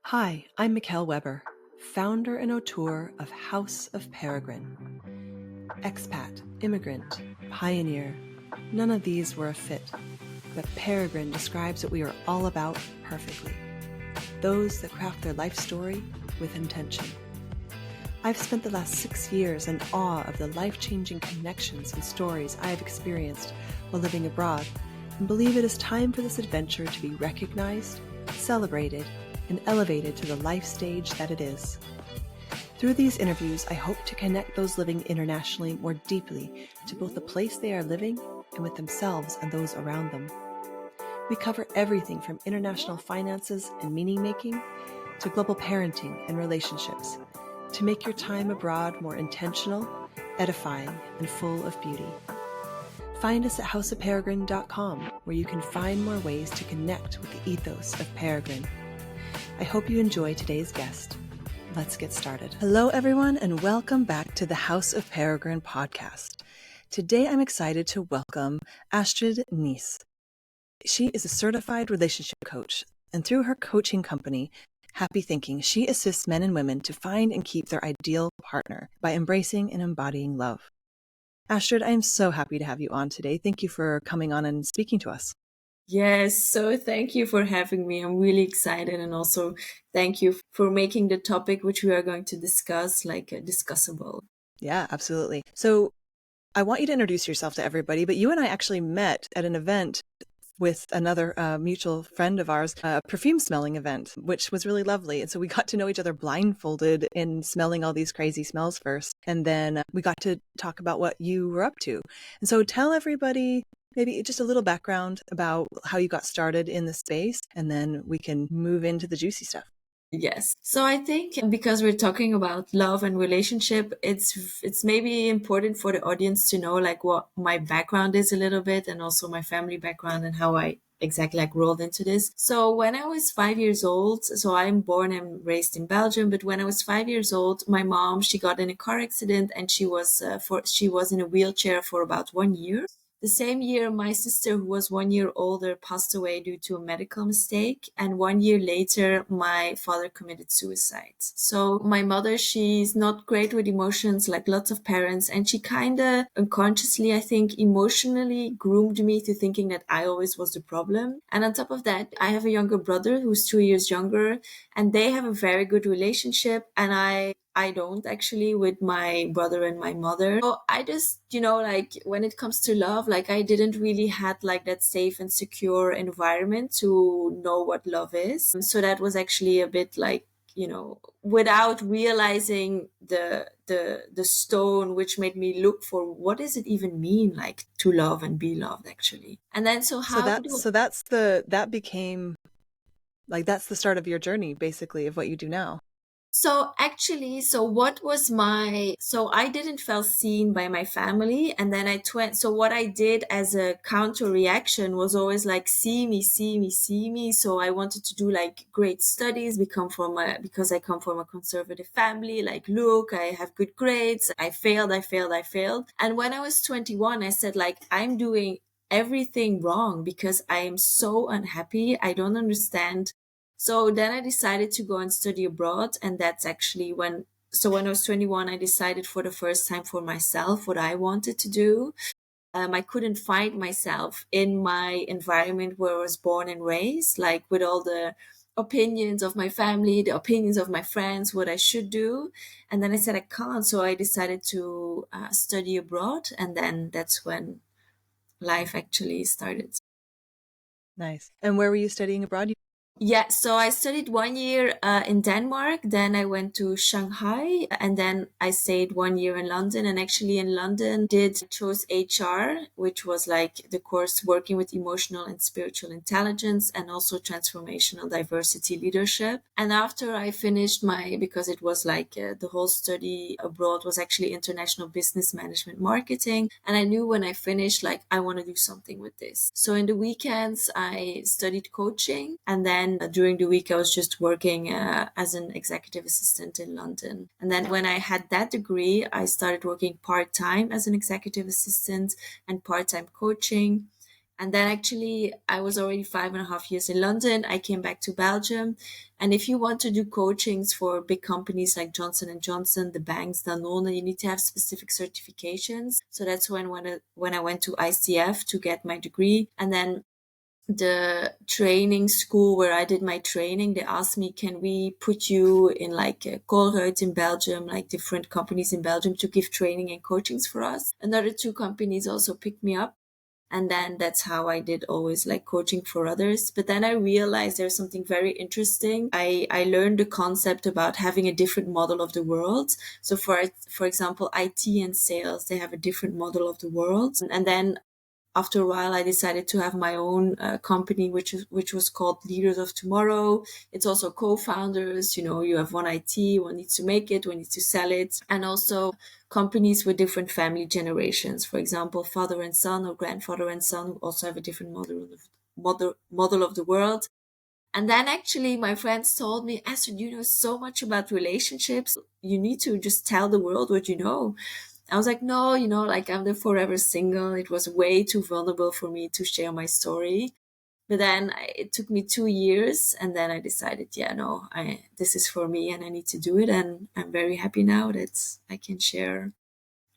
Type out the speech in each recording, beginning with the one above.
Hi, I'm Mikkel Weber, founder and auteur of House of Peregrine. Expat, immigrant, pioneer, none of these were a fit, but Peregrine describes what we are all about perfectly. Those that craft their life story with intention. I've spent the last 6 years in awe of the life-changing connections and stories I have experienced while living abroad, and believe it is time for this adventure to be recognized, celebrated, and elevated to the life stage that it is. Through these interviews, I hope to connect those living internationally more deeply to both the place they are living and with themselves and those around them. We cover everything from international finances and meaning-making to global parenting and relationships to make your time abroad more intentional, edifying, and full of beauty. Find us at houseofperegrine.com, where you can find more ways to connect with the ethos of Peregrine. I hope you enjoy today's guest. Let's get started. Hello, everyone, and welcome back to the House of Peregrine podcast. Today, I'm excited to welcome Astrid Niels. She is a certified relationship coach, and through her coaching company, Happy Thinking, she assists men and women to find and keep their ideal partner by embracing and embodying love. Astrid, I am so happy to have you on today. Thank you for coming on and speaking to us. Yes, so thank you for having me. I'm really excited, and also thank you for making the topic which we are going to discuss discussable. Yeah, absolutely. So I want you to introduce yourself to everybody, but you and I actually met at an event with another mutual friend of ours, a perfume smelling event, which was really lovely. And so we got to know each other blindfolded in smelling all these crazy smells first. And then we got to talk about what you were up to. And so tell everybody maybe just a little background about how you got started in the space, and then we can move into the juicy stuff. Yes. So I think because we're talking about love and relationship, it's maybe important for the audience to know like what my background is a little bit, and also my family background and how I exactly like rolled into this. So when I was 5 years old, so I'm born and raised in Belgium, but when I was 5 years old, my mom, she got in a car accident, and she was in a wheelchair for about 1 year. The same year, my sister, who was 1 year older, passed away due to a medical mistake. And 1 year later, my father committed suicide. So my mother, she's not great with emotions, like lots of parents. And she kind of unconsciously, I think, emotionally groomed me to thinking that I always was the problem. And on top of that, I have a younger brother who's 2 years younger, and they have a very good relationship. And I don't actually with my brother and my mother. So I just, like when it comes to love, like I didn't really had like that safe and secure environment to know what love is. So that was actually a bit like, without realizing the stone which made me look for what does it even mean like to love and be loved actually. And then That became like, that's the start of your journey, basically, of what you do now. So actually, so I didn't feel seen by my family. And then so what I did as a counter reaction was always like, see me, see me, see me. So I wanted to do like great studies, because I come from a conservative family, like, look, I have good grades. I failed. And when I was 21, I said like, I'm doing everything wrong because I am so unhappy. I don't understand. So then I decided to go and study abroad. And that's actually when I was 21, I decided for the first time for myself what I wanted to do. I couldn't find myself in my environment where I was born and raised, like with all the opinions of my family, the opinions of my friends, what I should do. And then I said, I can't. So I decided to study abroad. And then that's when life actually started. Nice. And where were you studying abroad? Yeah, so I studied 1 year in Denmark, then I went to Shanghai, and then I stayed 1 year in London. And actually in London chose HR, which was like the course working with emotional and spiritual intelligence, and also transformational diversity leadership. And after I finished because it was like the whole study abroad was actually international business management marketing. And I knew when I finished, like, I want to do something with this. So in the weekends, I studied coaching, and then during the week, I was just working as an executive assistant in London. And then when I had that degree, I started working part-time as an executive assistant and part-time coaching. And then actually, I was already 5.5 years in London. I came back to Belgium. And if you want to do coachings for big companies like Johnson and Johnson, the banks, Danone, you need to have specific certifications. So that's when I went to ICF to get my degree. And then the training school where I did my training, they asked me, can we put you in like Colruyt in Belgium, like different companies in Belgium to give training and coachings for us. Another two companies also picked me up. And then that's how I did always like coaching for others. But then I realized there's something very interesting. I learned the concept about having a different model of the world. So for example, IT and sales, they have a different model of the world. And then after a while, I decided to have my own company, which was called Leaders of Tomorrow. It's also co-founders. You have one IT, one needs to make it, one needs to sell it, and also companies with different family generations. For example, father and son or grandfather and son who also have a different model of the world. And then actually my friends told me, Astrid, you know so much about relationships. You need to just tell the world what you know. I was like, no, like I'm the forever single. It was way too vulnerable for me to share my story. But then it took me 2 years, and then I decided, yeah, no, this is for me and I need to do it. And I'm very happy now that I can share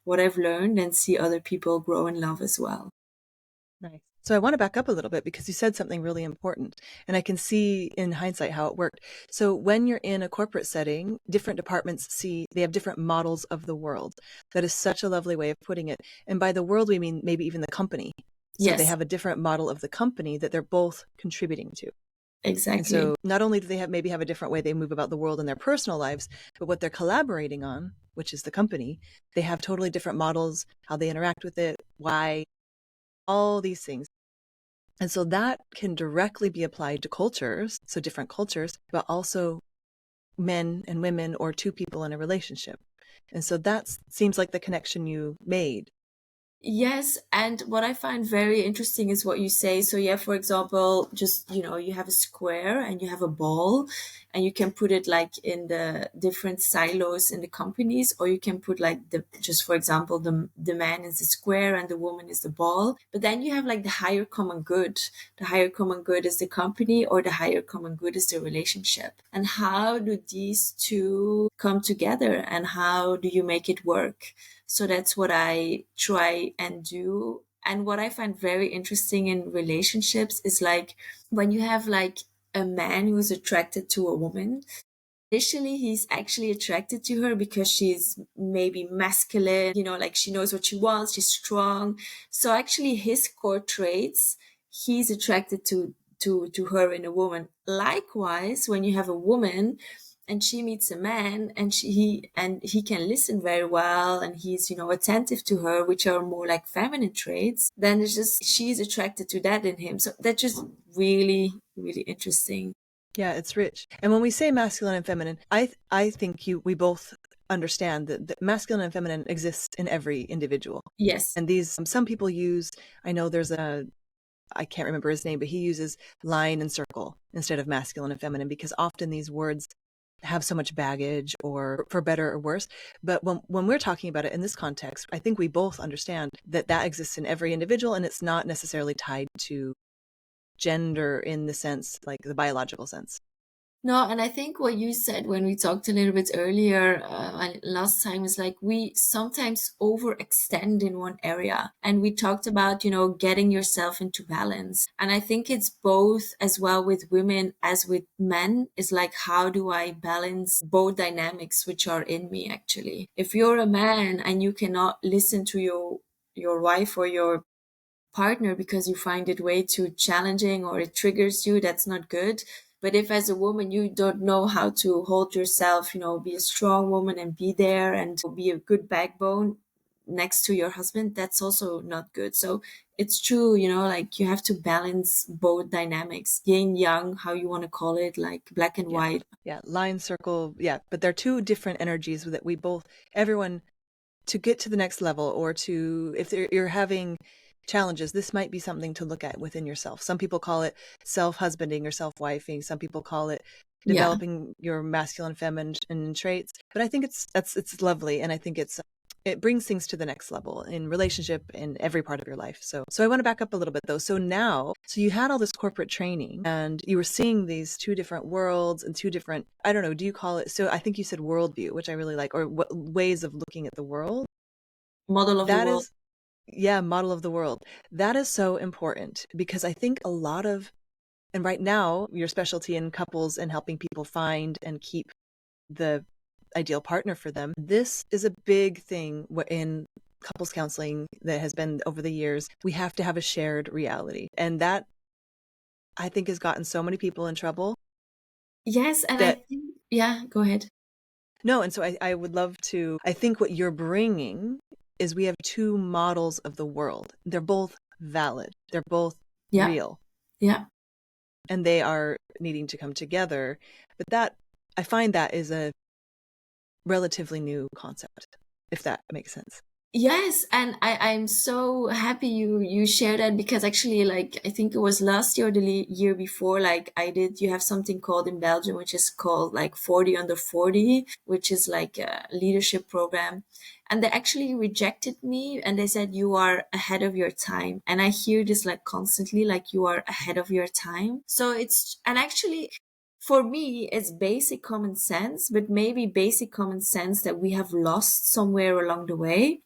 what I've learned and see other people grow in love as well. Nice. So I want to back up a little bit because you said something really important, and I can see in hindsight how it worked. So when you're in a corporate setting, different departments they have different models of the world. That is such a lovely way of putting it. And by the world, we mean maybe even the company. So they Yes, have a different model of the company that they're both contributing to. And exactly. so not only do they maybe have a different way they move about the world in their personal lives, but what they're collaborating on, which is the company, they have totally different models, how they interact with it, why, all these things. And so that can directly be applied to cultures, so different cultures, but also men and women or two people in a relationship. And so that seems like the connection you made. Yes, and what I find very interesting is what you say. So yeah, for example, just you have a square and you have a ball, and you can put it like in the different silos in the companies, or you can put like just for example, the man is the square and the woman is the ball. But then you have like the higher common good. The higher common good is the company, or the higher common good is the relationship. And how do these two come together, and how do you make it work? So that's what I try and do. And what I find very interesting in relationships is like when you have like a man who's attracted to a woman, initially he's actually attracted to her because she's maybe masculine, like she knows what she wants, she's strong. So actually his core traits, he's attracted to her in a woman. Likewise, when you have a woman and she meets a man and he can listen very well and he's attentive to her, which are more like feminine traits, then it's just she's attracted to that in him. So that's just really really interesting. Yeah, it's rich. And when we say masculine and feminine, I think we both understand that masculine and feminine exists in every individual. Yes. And these some people use, I know there's I can't remember his name, but he uses line and circle instead of masculine and feminine because often these words have so much baggage, or for better or worse. But when we're talking about it in this context, I think we both understand that exists in every individual, and it's not necessarily tied to gender in the sense, like the biological sense. No, and I think what you said when we talked a little bit earlier last time is like we sometimes overextend in one area. And we talked about, getting yourself into balance. And I think it's both as well with women as with men, is like, how do I balance both dynamics which are in me actually? If you're a man and you cannot listen to your wife or your partner because you find it way too challenging or it triggers you, that's not good. But if as a woman you don't know how to hold yourself, be a strong woman and be there and be a good backbone next to your husband, that's also not good. So it's true, like you have to balance both dynamics, yin yang, how you want to call it, like black and Yeah. white. Yeah. Line, circle. Yeah. But they're two different energies that everyone, to get to the next level, or if you're having challenges, this might be something to look at within yourself. Some people call it self-husbanding or self-wifing. Some people call it Yeah. developing your masculine, feminine traits. But I think it's lovely, and I think it's it brings things to the next level in relationship in every part of your life. So I want to back up a little bit though. So you had all this corporate training and you were seeing these two different worlds and two different, I don't know, do you call it? So I think you said worldview, which I really like, or ways of looking at the world. Model of the That world. is, yeah, model of the world. That is so important because I think a lot of, and right now your specialty in couples and helping people find and keep the ideal partner for them. This is a big thing in couples counseling that has been over the years. We have to have a shared reality. And that, I think, has gotten so many people in trouble. Yes, and I That, think, yeah, go ahead. no, and so I would love to, I think what you're bringing is we have two models of the world. They're both valid. They're both Yeah, real. yeah. And they are needing to come together. But that, I find that is a relatively new concept, if that makes sense. Yes, and I'm so happy you share that, because actually, like, I think it was last year or the year before, like, you have something called in Belgium, which is called like 40 under 40, which is like a leadership program. And they actually rejected me and they said, you are ahead of your time. And I hear this like constantly, like, you are ahead of your time. So and actually, for me, it's basic common sense, but maybe basic common sense that we have lost somewhere along the way.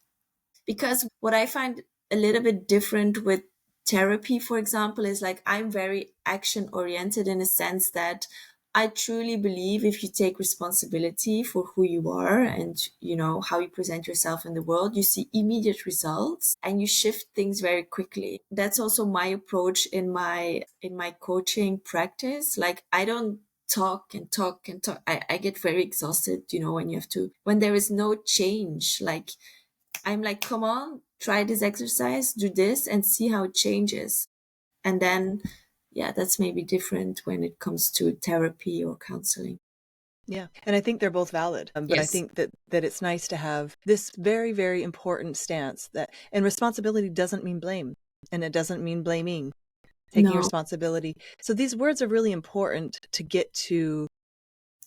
Because what I find a little bit different with therapy, for example, is like I'm very action oriented in a sense that I truly believe if you take responsibility for who you are and, you know, how you present yourself in the world, you see immediate results and you shift things very quickly. That's also my approach in my coaching practice. Like, I don't talk and talk and talk. I get very exhausted, you know, when there is no change. Like, I'm like, come on, try this exercise, do this, and see how it changes. And then, yeah, that's maybe different when it comes to therapy or counseling. Yeah. And I think they're both valid. But I Yes. think that it's nice to have this very, very important stance that, and responsibility doesn't mean blame and it doesn't mean blaming, taking No. responsibility. So these words are really important to get to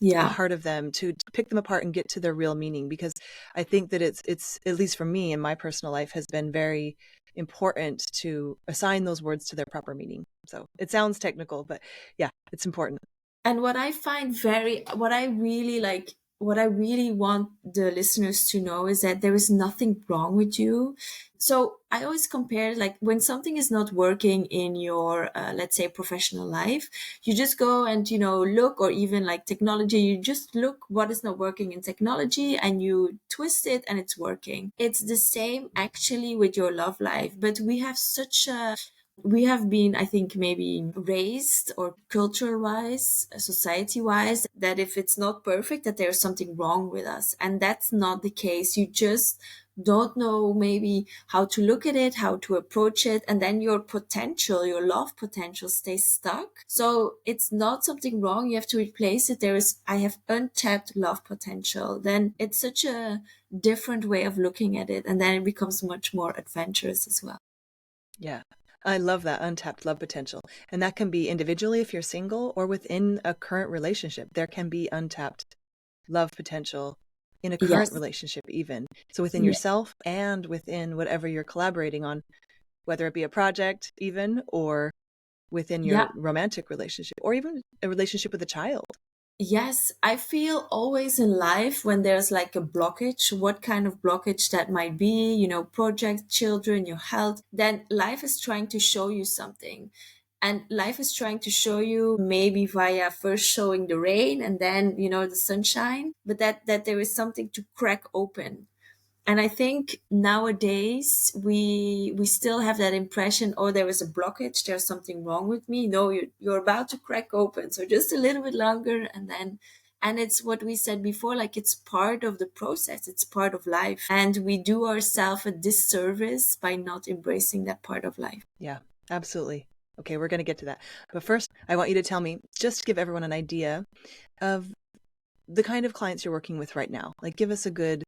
the Yeah. heart of them, to pick them apart and get to their real meaning, because I think that it's at least for me in my personal life has been very important to assign those words to their proper meaning. So it sounds technical, but yeah, it's important. And what I really want the listeners to know is that there is nothing wrong with you. So I always compare, like, when something is not working in your, let's say, professional life, you just go and, you know, look, or even like technology, you just look what is not working in technology and you twist it and it's working. It's the same actually with your love life, but we have been, I think, maybe raised or culture wise, society wise, that if it's not perfect, that there's something wrong with us. And that's not the case. You just don't know maybe how to look at it, how to approach it. And then your potential, your love potential stays stuck. So it's not something wrong. You have to replace it. I have untapped love potential. Then it's such a different way of looking at it. And then it becomes much more adventurous as well. Yeah. I love that untapped love potential. And that can be individually if you're single or within a current relationship. There can be untapped love potential in a current Yes. relationship, even. So within Yeah. yourself and within whatever you're collaborating on, whether it be a project, even, or within Yeah. your romantic relationship, or even a relationship with a child. Yes, I feel always in life when there's like a blockage, what kind of blockage that might be, you know, project, children, your health, then life is trying to show you something. And life is trying to show you maybe via first showing the rain and then, you know, the sunshine, but that there is something to crack open. And I think nowadays we still have that impression, oh, there is a blockage, there's something wrong with me. No, you're about to crack open. So just a little bit longer, and it's what we said before, like, it's part of the process, it's part of life. And we do ourselves a disservice by not embracing that part of life. Yeah, absolutely. Okay, we're going to get to that. But first, I want you to tell me, just to give everyone an idea of the kind of clients you're working with right now. Like, give us a good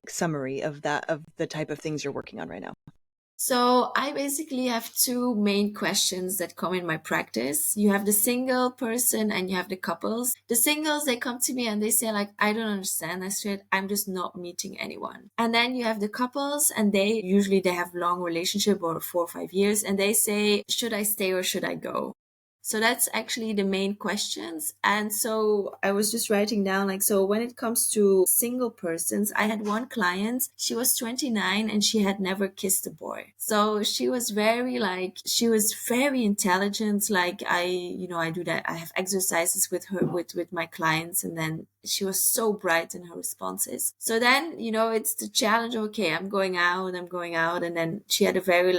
summary of that, of the type of things you're working on right now. So I basically have two main questions that come in my practice. You have the single person and you have the couples. The singles, they come to me and they say like, I don't understand, Astrid. I'm just not meeting anyone. And then you have the couples and they have long relationship or 4 or 5 years and they say, should I stay or should I go? So that's actually the main questions. And so I was just writing down like, so when it comes to single persons, I had one client, she was 29 and she had never kissed a boy. So she was she was very intelligent. Like I do that. I have exercises with her, with my clients. And then she was so bright in her responses. So then, it's the challenge. Okay, I'm going out. And then she had a very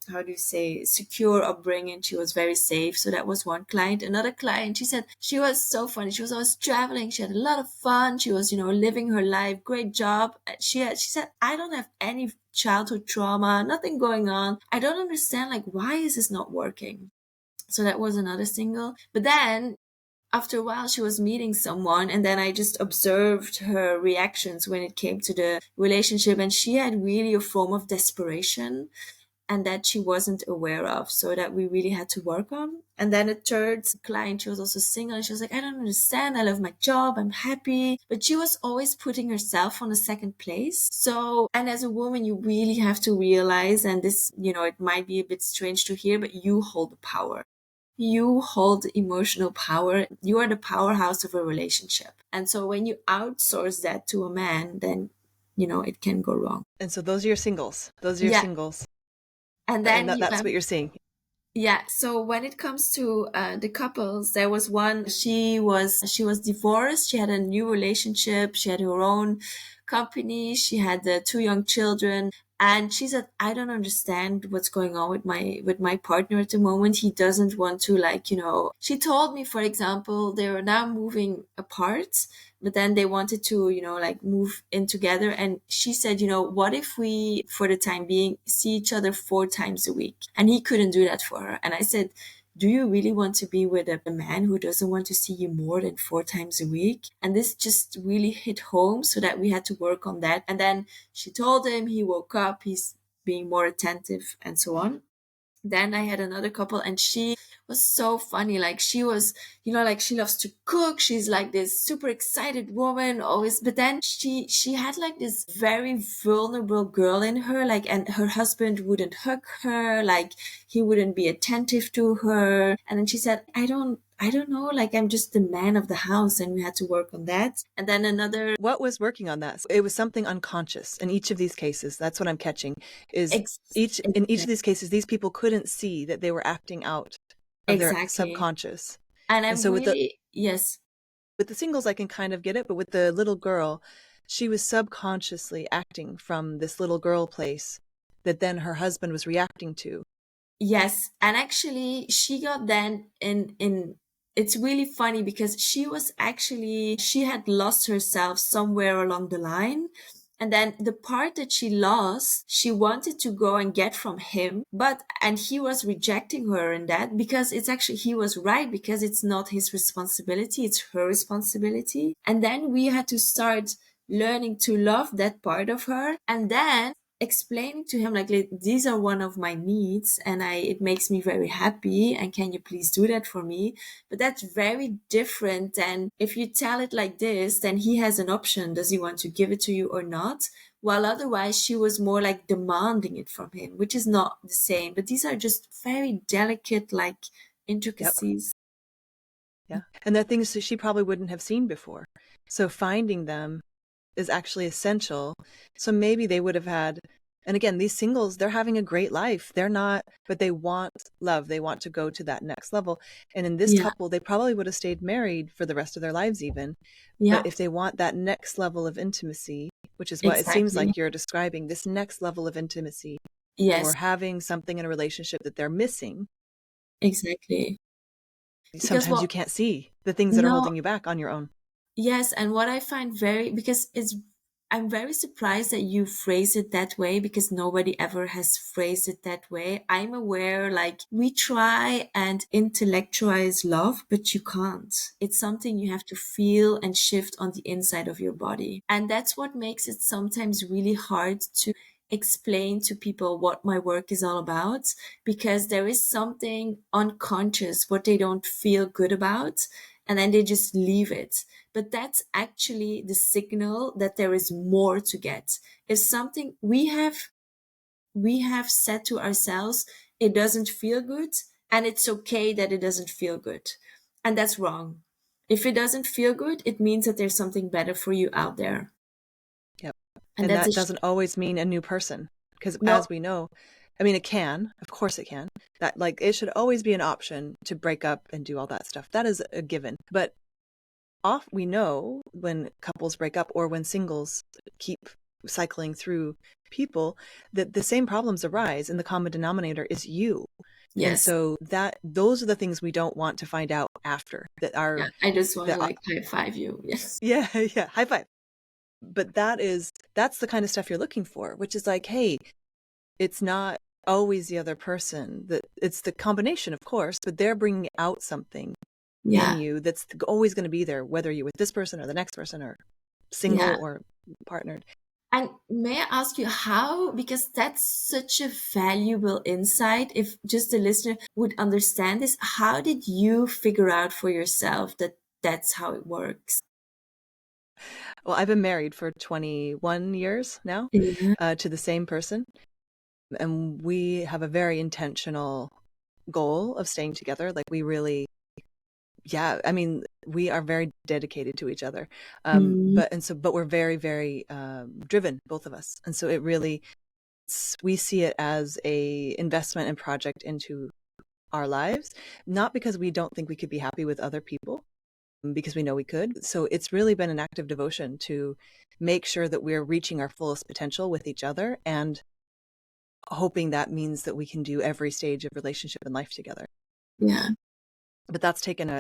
how do you say, secure upbringing. She was very safe. So that was one client. Another client, she said she was so funny. She was always traveling. She had a lot of fun. She was, living her life. Great job. She said, I don't have any childhood trauma, nothing going on. I don't understand, like, why is this not working? So that was another single. But then after a while she was meeting someone and then I just observed her reactions when it came to the relationship, and she had really a form of desperation and that she wasn't aware of, so that we really had to work on. And then a third client, she was also single and she was like, I don't understand, I love my job, I'm happy, but she was always putting herself on a second place. So, and as a woman you really have to realize, and this, it might be a bit strange to hear, but you hold the power. You hold emotional power. You are the powerhouse of a relationship. And so when you outsource that to a man, then, it can go wrong. And so those are your singles. Yeah. Singles. And And then that's what you're seeing. Yeah. So when it comes to the couples, there was one, she was divorced. She had a new relationship. She had her own company. She had 2 young children. And she said, I don't understand what's going on with my partner at the moment. He doesn't want to she told me, for example, they were now moving apart, but then they wanted to, move in together. And she said, what if we, for the time being, see each other 4 times a week? And he couldn't do that for her. And I said, do you really want to be with a man who doesn't want to see you more than 4 times a week? And this just really hit home, so that we had to work on that. And then she told him, he woke up, he's being more attentive and so on. Then I had another couple and she was so funny. Like she was, she loves to cook. She's like this super excited woman always. But then she had like this very vulnerable girl in her, and her husband wouldn't hug her. Like he wouldn't be attentive to her. And then she said, I don't know, like I'm just the man of the house, and we had to work on that. And then another. What was working on that? It was something unconscious in each of these cases. That's what I'm catching is in each of these cases, these people couldn't see that they were acting out of their subconscious. And so yes. With the singles, I can kind of get it, but with the little girl, she was subconsciously acting from this little girl place that then her husband was reacting to. Yes. And actually she got then in it's really funny because she had lost herself somewhere along the line. And then the part that she lost, she wanted to go and get from him, and he was rejecting her in that, because he was right, because it's not his responsibility, it's her responsibility. And then we had to start learning to love that part of her. And then explaining to him like, these are one of my needs and it makes me very happy, and can you please do that for me? But that's very different than if you tell it like this, then he has an option, does he want to give it to you or not? While otherwise she was more like demanding it from him, which is not the same. But these are just very delicate intricacies. Yeah. And they're things that she probably wouldn't have seen before. So finding them is actually essential. So maybe they would have had, and again, these singles, they're having a great life. They're not, but they want love. They want to go to that next level. And in this couple, they probably would have stayed married for the rest of their lives even. Yeah. But if they want that next level of intimacy, which is what it seems like you're describing, this next level of intimacy, or having something in a relationship that they're missing. Exactly. Sometimes you can't see the things that are holding you back on your own. Yes. And what I find I'm very surprised that you phrase it that way, because nobody ever has phrased it that way. I'm aware, we try and intellectualize love, but you can't. It's something you have to feel and shift on the inside of your body. And that's what makes it sometimes really hard to explain to people what my work is all about, because there is something unconscious what they don't feel good about, and then they just leave it. But that's actually the signal that there is more to get. If something we have said to ourselves, it doesn't feel good, and it's okay that it doesn't feel good. And that's wrong. If it doesn't feel good, it means that there's something better for you out there. Yep. And And that's that doesn't always mean a new person. Because no, as we know, I mean, it can, of course it can. That like it should always be an option to break up and do all that stuff. That is a given. But we know when couples break up or when singles keep cycling through people that the same problems arise and the common denominator is you. And yes. so that those are the things we don't want to find out after that Yeah, are I just want to that like high five you. Yes. yeah, yeah, high five. But that's the kind of stuff you're looking for, which is like, hey, it's not always the other person, that it's the combination, of course, but they're bringing out something in Yeah. you that's always going to be there, whether you're with this person or the next person or single Yeah. or partnered. And may I ask you how, because that's such a valuable insight, if just the listener would understand this, how did you figure out for yourself that that's how it works? Well, I've been married for 21 years now, Yeah. to the same person. And we have a very intentional goal of staying together. Like we really, yeah, I mean, we are very dedicated to each other. Mm, But we're very, very driven, both of us. And so it really, we see it as a investment and project into our lives, not because we don't think we could be happy with other people, because we know we could. So it's really been an act of devotion to make sure that we're reaching our fullest potential with each other and hoping that means that we can do every stage of relationship and life together. yeah. But that's taken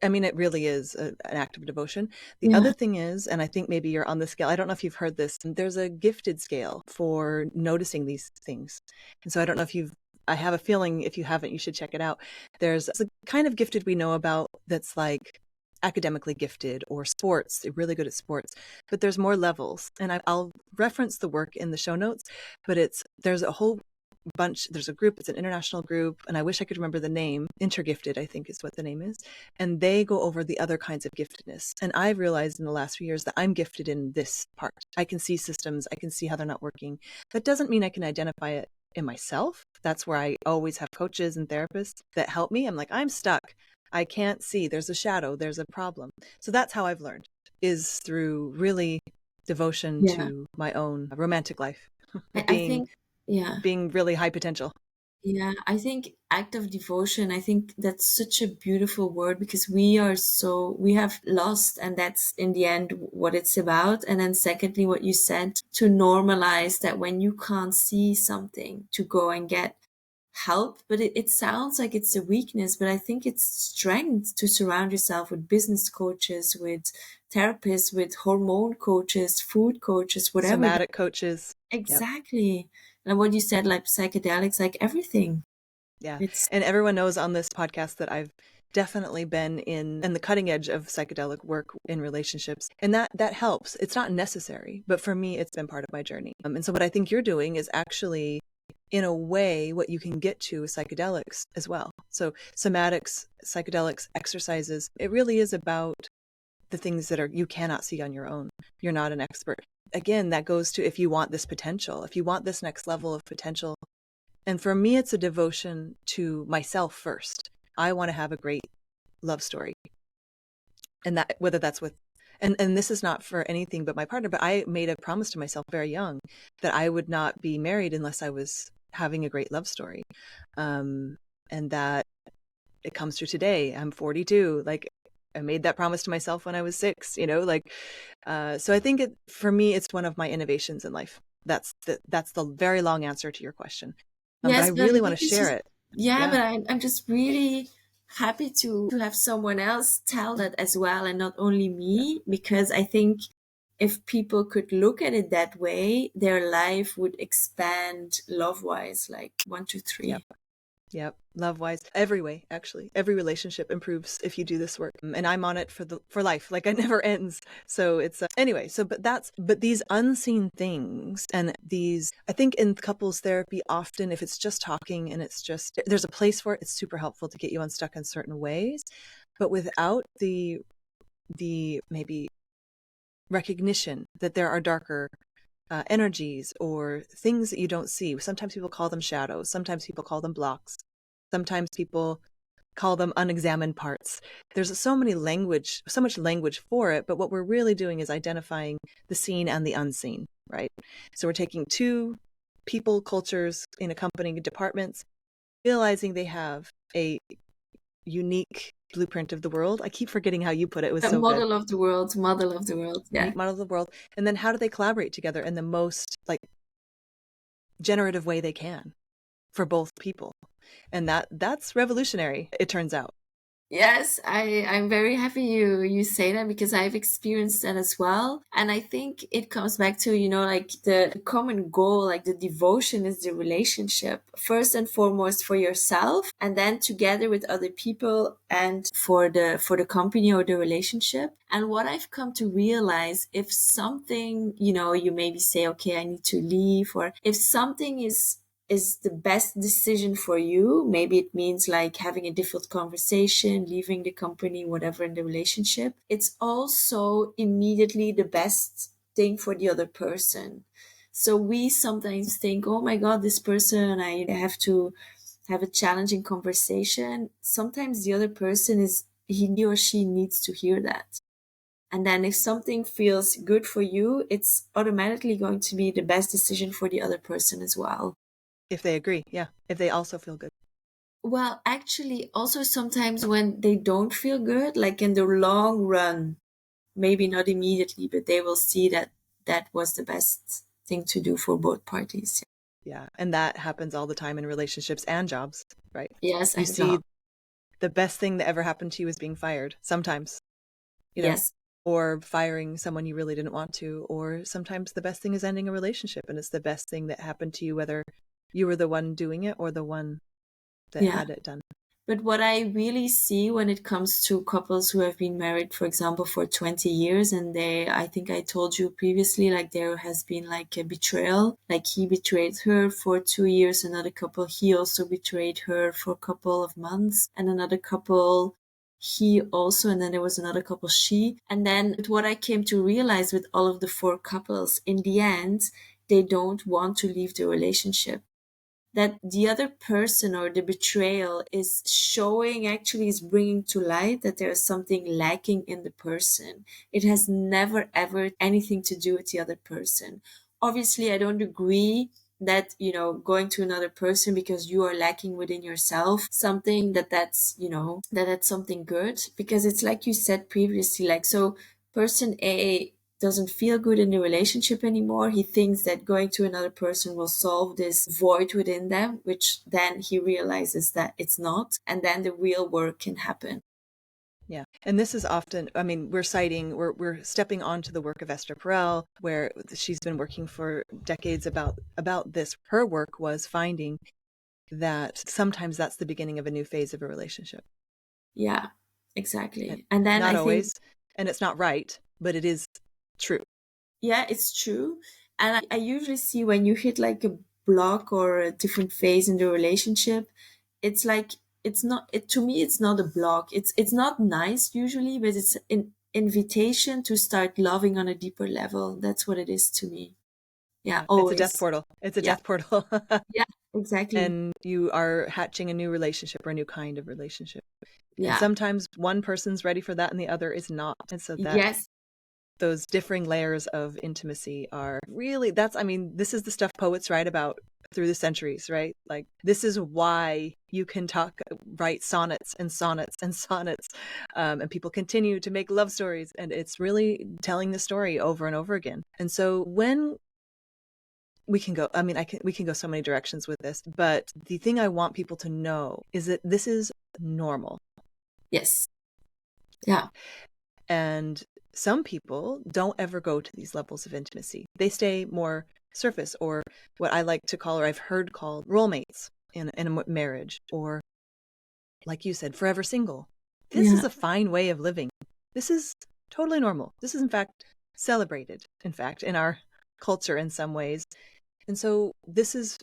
I mean, it really is an act of devotion. The Yeah. other thing is, and I think maybe you're on the scale, I don't know if you've heard this, there's a gifted scale for noticing these things. And so I don't know if I have a feeling if you haven't, you should check it out. There's a kind of gifted we know about that's like academically gifted or sports, they're really good at sports, but there's more levels. And I'll reference the work in the show notes, but there's a whole bunch, there's a group, it's an international group, and I wish I could remember the name. Intergifted, I think, is what the name is. And they go over the other kinds of giftedness. And I've realized in the last few years that I'm gifted in this part. I can see systems, I can see how they're not working. That doesn't mean I can identify it in myself. That's where I always have coaches and therapists that help me. I'm like, I'm stuck. I can't see. There's a shadow, there's a problem. So that's how I've learned, is through really devotion Yeah. to my own romantic life, I being think, yeah. being really high potential. Yeah, I think act of devotion, I think that's such a beautiful word, because we have lost, and that's in the end what it's about. And then secondly, what you said, to normalize that when you can't see something, to go and get help. But it sounds like it's a weakness, but I think it's strength to surround yourself with business coaches, with therapists, with hormone coaches, food coaches, whatever. Somatic coaches. Yep. Exactly. And what you said, like psychedelics, like everything. Yeah. It's, And everyone knows on this podcast that I've definitely been in the cutting edge of psychedelic work in relationships. And that helps. It's not necessary, but for me, it's been part of my journey. And so what I think you're doing is actually, in a way, what you can get to is psychedelics as well. So somatics, psychedelics, exercises, it really is about the things that you cannot see on your own. You're not an expert. Again, that goes to, if you want this potential, if you want this next level of potential. And for me, it's a devotion to myself first. I want to have a great love story. And that, whether that's with, and this is not for anything but my partner, but I made a promise to myself very young that I would not be married unless I was having a great love story. And that it comes true today. I'm 42. Like, I made that promise to myself when I was 6, so I think for me, it's one of my innovations in life. That's the very long answer to your question. But I yes, but I really want think to it's share just, it. yeah, Yeah. but I'm just really happy to have someone else tell that as well, and not only Yeah. me, because I think if people could look at it that way, their life would expand love wise, like one, two, Yep. three. Yep. Love wise. Every way, actually. Every relationship improves if you do this work. And I'm on it for life. Like it never ends. So it's anyway. So, but these unseen things and these, I think in couples therapy, often if it's just talking and it's just, there's a place for it, it's super helpful to get you unstuck in certain ways. But without the maybe recognition that there are darker energies or things that you don't see. Sometimes people call them shadows. Sometimes people call them blocks. Sometimes people call them unexamined parts. There's so much language for it, but what we're really doing is identifying the seen and the unseen, right? So we're taking two people, cultures in accompanying departments, realizing they have a unique blueprint of the world. I keep forgetting how you put it. It was A so good. model of the world, model of the world. Yeah. Unique model of the world. And then how do they collaborate together in the most like generative way they can for both people? And that's revolutionary, it turns out. Yes, I'm very happy you say that, because I've experienced that as well. And I think it comes back to, like the common goal, like the devotion is the relationship, first and foremost for yourself, and then together with other people and for the company or the relationship. And what I've come to realize, if something, you maybe say, okay, I need to leave, or if something is the best decision for you. Maybe it means like having a difficult conversation, leaving the company, whatever in the relationship. It's also immediately the best thing for the other person. So we sometimes think, oh my God, this person, I have to have a challenging conversation. Sometimes the other person he or she needs to hear that. And then if something feels good for you, it's automatically going to be the best decision for the other person as well. If they agree, yeah. If they also feel good. Well, actually, also sometimes when they don't feel good, like in the long run, maybe not immediately, but they will see that that was the best thing to do for both parties. Yeah. And that happens all the time in relationships and jobs, right? Yes, You and see job. the best thing that ever happened to you is being fired sometimes, Yes. or firing someone you really didn't want to, or sometimes the best thing is ending a relationship and it's the best thing that happened to you, whether you were the one doing it or the one that Yeah. had it done. But what I really see when it comes to couples who have been married, for example, for 20 years, and I think I told you previously, like there has been like a betrayal, like he betrayed her for 2 years, another couple, he also betrayed her for a couple of months, and another couple, he also, and then there was another couple, she. And then what I came to realize with all of the four couples, in the end, they don't want to leave the relationship, that the other person or the betrayal is showing, actually is bringing to light that there is something lacking in the person. It has never ever anything to do with the other person. Obviously, I don't agree that, going to another person because you are lacking within yourself something, that's something good, because it's like you said previously, like, so person A doesn't feel good in the relationship anymore. He thinks that going to another person will solve this void within them, which then he realizes that it's not. And then the real work can happen. Yeah. And this is often, I mean, we're stepping onto the work of Esther Perel, where she's been working for decades about this. Her work was finding that sometimes that's the beginning of a new phase of a relationship. Yeah, exactly. And then Not I think, always, and it's not right, but it is true. yeah, it's true. And I usually see when you hit like a block or a different phase in the relationship, it's like, to me, it's not a block. It's not nice usually, but it's an invitation to start loving on a deeper level. That's what it is to me. Yeah, Yeah. It's a death always. portal. It's a Yeah. death portal. Yeah, exactly. And you are hatching a new relationship or a new kind of relationship. And Yeah. sometimes one person's ready for that and the other is not. And so that Yes. those differing layers of intimacy are really, this is the stuff poets write about through the centuries, right? Like, this is why you can write sonnets and sonnets and sonnets, and people continue to make love stories, and it's really telling the story over and over again. And so when we can go, we can go so many directions with this, but the thing I want people to know is that this is normal. Yes. Yeah. And some people don't ever go to these levels of intimacy. They stay more surface, or what I like to call, or I've heard called, role mates. in a marriage, or like you said, forever single. This Yeah. is a fine way of living. This is totally normal. This is, in fact, celebrated, in our culture in some ways. And so this is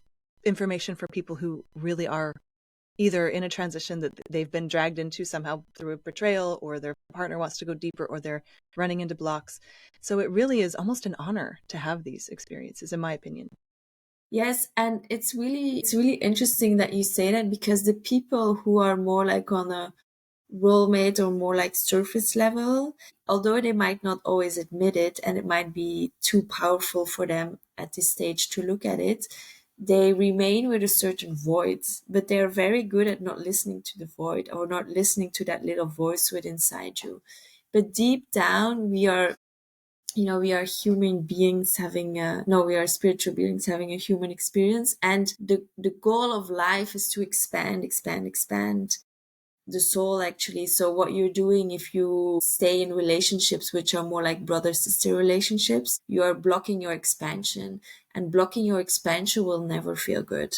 information for people who really are either in a transition that they've been dragged into somehow through a betrayal, or their partner wants to go deeper, or they're running into blocks. So it really is almost an honor to have these experiences, in my opinion. Yes, and it's really interesting that you say that, because the people who are more like on a roommate or more like surface level, although they might not always admit it and it might be too powerful for them at this stage to look at it, they remain with a certain void, but they are very good at not listening to the void, or not listening to that little voice within inside you. But deep down, we are human beings having we are spiritual beings having a human experience, and the goal of life is to expand the soul, actually. So what you're doing, if you stay in relationships which are more like brother sister relationships, you are blocking your expansion, and blocking your expansion will never feel good,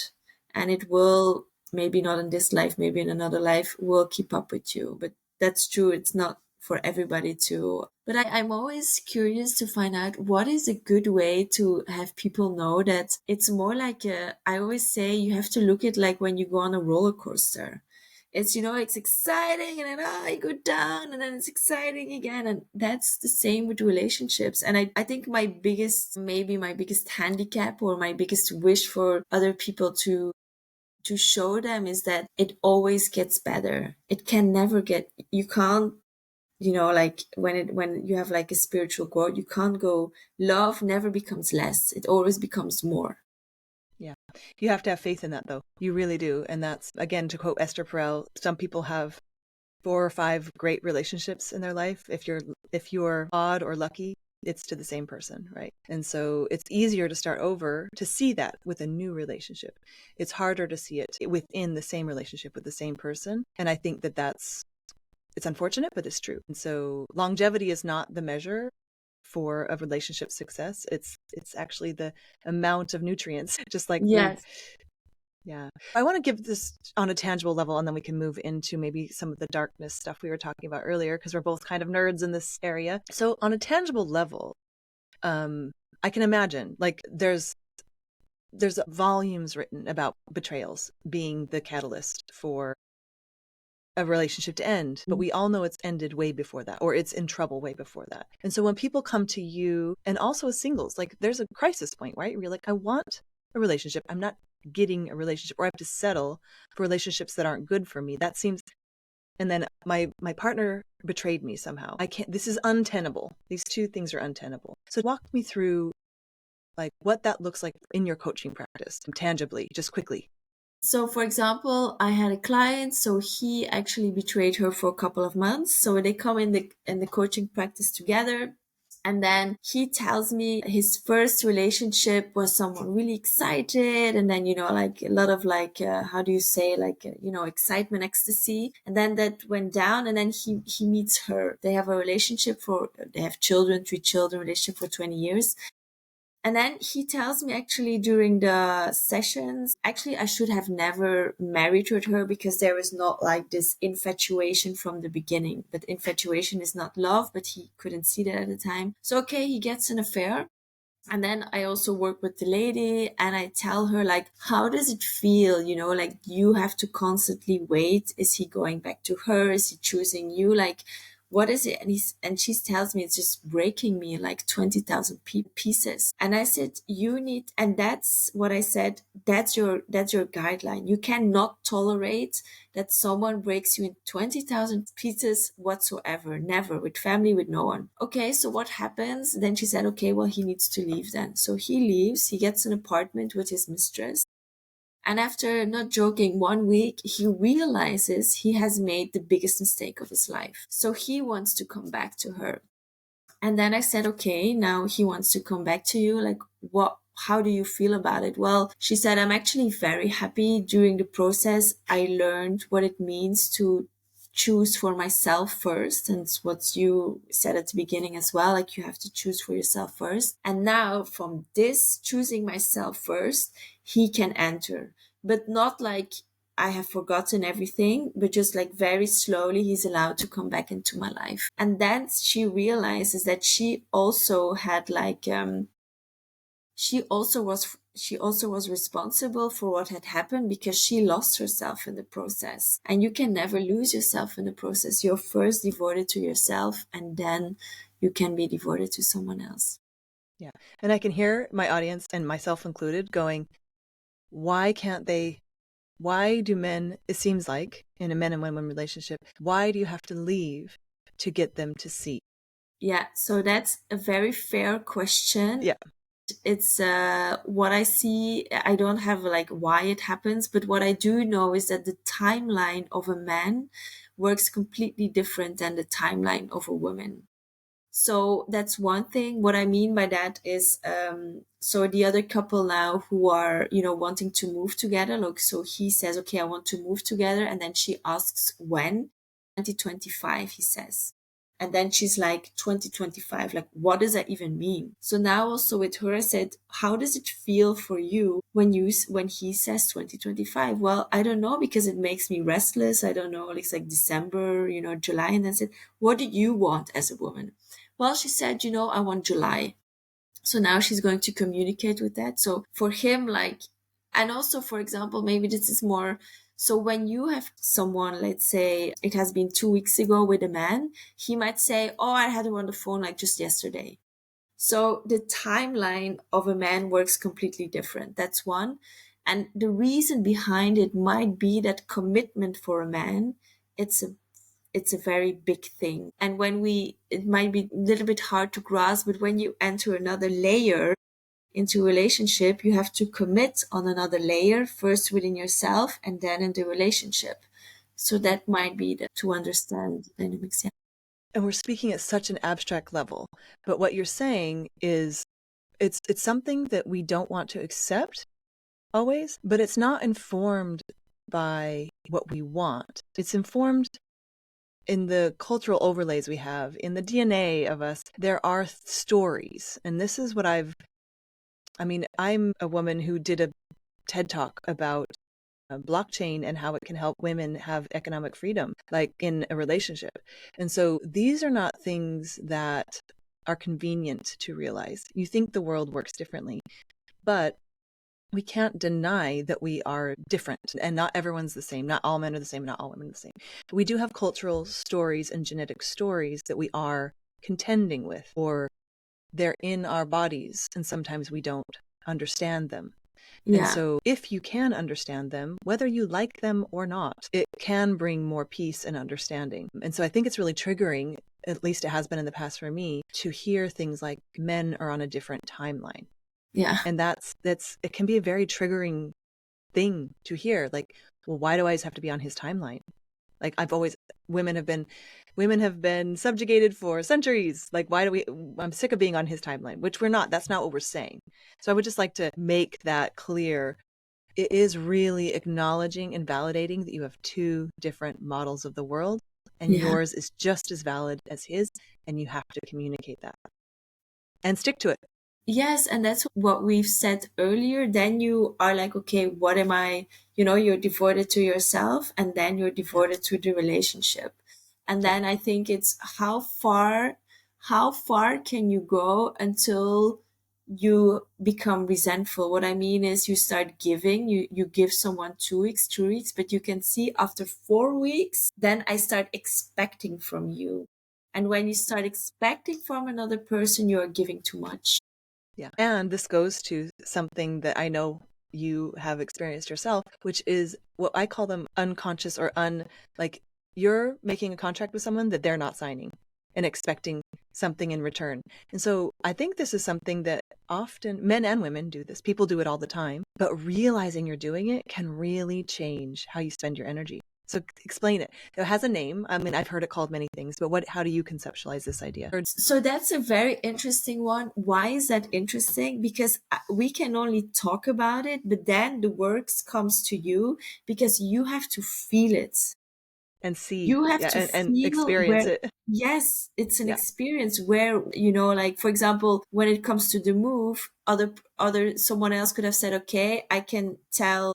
and it will, maybe not in this life, maybe in another life, will keep up with you. But that's true, it's not for everybody to. But I'm always curious to find out what is a good way to have people know that it's more like I always say you have to look at like when you go on a roller coaster. It's, it's exciting, and then you go down, and then it's exciting again. And that's the same with relationships. And I think maybe my biggest handicap, or my biggest wish for other people to show them, is that it always gets better. It can never get, you can't, like when you have like a spiritual growth, you can't go, love never becomes less. It always becomes more. Yeah. You have to have faith in that, though. You really do. And that's, again, to quote Esther Perel, some people have 4 or 5 great relationships in their life. If you're odd or lucky, it's to the same person, right? And so it's easier to start over, to see that with a new relationship. It's harder to see it within the same relationship with the same person. And I think it's unfortunate, but it's true. And so longevity is not the measure for a relationship success. It's actually the amount of nutrients, just like food. Yes. Yeah. I want to give this on a tangible level, and then we can move into maybe some of the darkness stuff we were talking about earlier, because we're both kind of nerds in this area. So on a tangible level, I can imagine like there's volumes written about betrayals being the catalyst for a relationship to end, but we all know it's ended way before that, or it's in trouble way before that. And so when people come to you, and also as singles, like there's a crisis point, right? Where you're like, I want a relationship. I'm not getting a relationship, or I have to settle for relationships that aren't good for me. That seems, and then my partner betrayed me somehow. I can't, this is untenable. These two things are untenable. So walk me through like what that looks like in your coaching practice, tangibly, just quickly. So, for example, I had a client, so he actually betrayed her for a couple of months. So they come in the coaching practice together, and then he tells me his first relationship was someone really excited, and then like a lot of like how do you say, like excitement, ecstasy, and then that went down, and then he meets her. They have a relationship they have children, 3 children, relationship for 20 years. And then he tells me, actually, during the sessions, actually, I should have never married with her, because there was not like this infatuation from the beginning. But infatuation is not love, but he couldn't see that at the time. So, okay, he gets an affair. And then I also work with the lady, and I tell her, like, how does it feel? Like you have to constantly wait. Is he going back to her? Is he choosing you? Like, what is it? And she tells me it's just breaking me like 20,000 pieces. And I said, and that's what I said. That's your guideline. You cannot tolerate that someone breaks you in 20,000 pieces whatsoever. Never, with family, with no one. Okay, so what happens? Then she said, okay, well, he needs to leave then. So he leaves, he gets an apartment with his mistress. And after, not joking, 1 week, he realizes he has made the biggest mistake of his life. So he wants to come back to her. And then I said, okay, now he wants to come back to you. Like, how do you feel about it? Well, she said, I'm actually very happy. During the process, I learned what it means to choose for myself first. And it's what you said at the beginning as well. Like, you have to choose for yourself first. And now from this choosing myself first, he can enter. but not like I have forgotten everything, but just like very slowly he's allowed to come back into my life. And then she realizes that she also had like she also was responsible for what had happened because she lost herself in the process. And you can never lose yourself in the process. You're first devoted to yourself, and then you can be devoted to someone else. Yeah. And I can hear my audience, and myself included, going, why do men, it seems like in a men and women relationship, why do you have to leave to get them to see? Yeah, so that's a very fair question. Yeah. It's what I see. I don't have like why it happens, but what I do know is that the timeline of a man works completely different than the timeline of a woman. So that's one thing. What I mean by that is, so the other couple now who are, wanting to move together, like, so he says, okay, I want to move together. And then she asks when. 2025, he says. And then she's like, 2025, like, what does that even mean? So now also with her, I said, how does it feel for you when he says 2025? Well, I don't know, because it makes me restless. I don't know. It's like December, July. And then I said, what do you want as a woman? Well, she said, I want July. So now she's going to communicate with that. So for him, like, and also, for example, maybe this is more, so when you have someone, let's say it has been 2 weeks ago with a man, he might say, oh, I had her on the phone like just yesterday. So the timeline of a man works completely different. That's one. And the reason behind it might be that commitment for a man, it's a very big thing. And it might be a little bit hard to grasp, but when you enter another layer into a relationship, you have to commit on another layer, first within yourself and then in the relationship. So that might be to understand the dynamics. Yeah. And we're speaking at such an abstract level, but what you're saying is it's something that we don't want to accept always, but it's not informed by what we want. It's informed in the cultural overlays we have, in the DNA of us. There are stories. And this is what I'm a woman who did a TED Talk about blockchain and how it can help women have economic freedom, like in a relationship. And so these are not things that are convenient to realize. You think the world works differently, but we can't deny that we are different, and not everyone's the same. Not all men are the same, not all women are the same. But we do have cultural stories and genetic stories that we are contending with, or they're in our bodies, and sometimes we don't understand them. Yeah. And so if you can understand them, whether you like them or not, it can bring more peace and understanding. And so I think it's really triggering, at least it has been in the past for me, to hear things like men are on a different timeline. Yeah. And that's it can be a very triggering thing to hear. Like, well, why do I always have to be on his timeline? Like, women have been subjugated for centuries. Like, I'm sick of being on his timeline, which we're not. That's not what we're saying. So I would just like to make that clear. It is really acknowledging and validating that you have two different models of the world, and yours is just as valid as his, and you have to communicate that and stick to it. Yes, and that's what we've said earlier. Then you are like, okay, what am I? You're devoted to yourself, and then you're devoted to the relationship. And then I think it's how far can you go until you become resentful? What I mean is you start giving, you give someone 2 weeks, 3 weeks, but you can see after 4 weeks, then I start expecting from you. And when you start expecting from another person, you are giving too much. Yeah. And this goes to something that I know you have experienced yourself, which is what I call them unconscious or like you're making a contract with someone that they're not signing and expecting something in return. And so I think this is something that often men and women do this. People do it all the time, but realizing you're doing it can really change how you spend your energy. So explain it. It has a name. I mean, I've heard it called many things, but how do you conceptualize this idea? So that's a very interesting one. Why is that interesting? Because we can only talk about it, but then the works comes to you because you have to feel it. And see. You have to and feel experience it. Yes, it's an experience where, like, for example, when it comes to the move, someone else could have said, okay, I can tell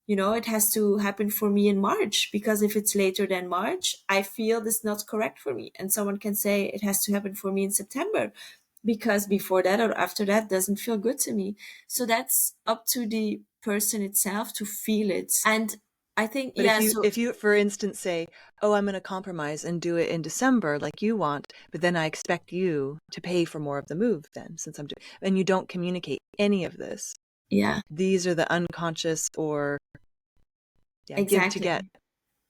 it has to happen for me in March, because if it's later than March, I feel this is not correct for me. And someone can say it has to happen for me in September, because before that or after that doesn't feel good to me. So that's up to the person itself to feel it. And I think, But yeah, so if you, for instance, say, oh, I'm going to compromise and do it in December like you want, but then I expect you to pay for more of the move then, since I'm doing, and you don't communicate any of this. yeah, These are the unconscious or give to get. exactly.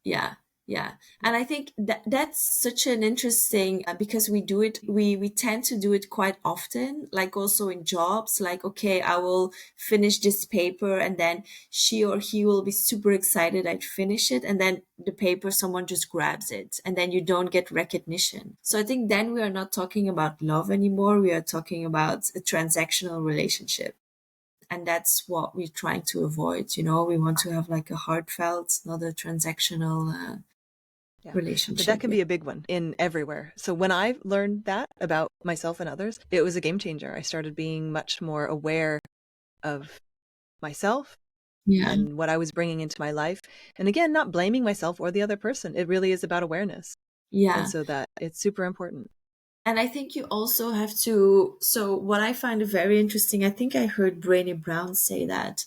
Yeah, yeah. And I think that that's such an interesting, because we do it, we tend to do it quite often, like also in jobs, like, okay, I will finish this paper, and then she or he will be super excited I'd finish it, and then the paper, someone just grabs it, and then you don't get recognition. So I think then we are not talking about love anymore. We are talking about a transactional relationship. And that's what we're trying to avoid. We want to have like a heartfelt, not a transactional Yeah. But that relationship. can be a big one in everywhere. So when I learned that about myself and others, it was a game changer. I started being much more aware of myself Yeah, and what I was bringing into my life. And again, not blaming myself or the other person. It really is about awareness. And yeah. so that it's super important. And I think you also have to. So, what I find very interesting, I think I heard Brené Brown say that.